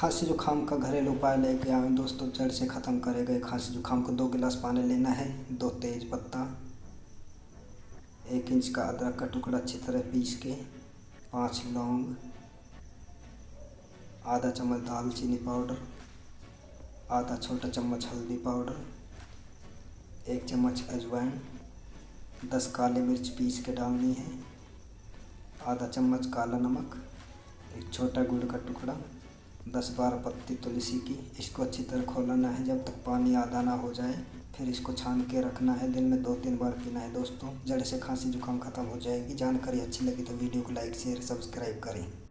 खांसी जुकाम का घरेलू उपाय लेके आए हैं दोस्तों। जड़ से ख़त्म करेगा खांसी जुकाम को। 2 गिलास पानी लेना है, 2 तेज पत्ता, 1 इंच का अदरक का टुकड़ा अच्छी तरह पीस के, 5 लौंग, आधा चम्मच दालचीनी पाउडर, आधा छोटा चम्मच हल्दी पाउडर, 1 चम्मच अजवाइन, 10 काली मिर्च पीस के डालनी है, आधा चम्मच काला नमक, एक छोटा गुड़ का टुकड़ा, 10-12 पत्ती तुलसी की। इसको अच्छी तरह खौलाना है जब तक पानी आधा ना हो जाए। फिर इसको छान के रखना है। दिन में 2-3 बार पीना है दोस्तों। जड़ से खांसी जुकाम ख़त्म हो जाएगी। जानकारी अच्छी लगी तो वीडियो को लाइक शेयर सब्सक्राइब करें।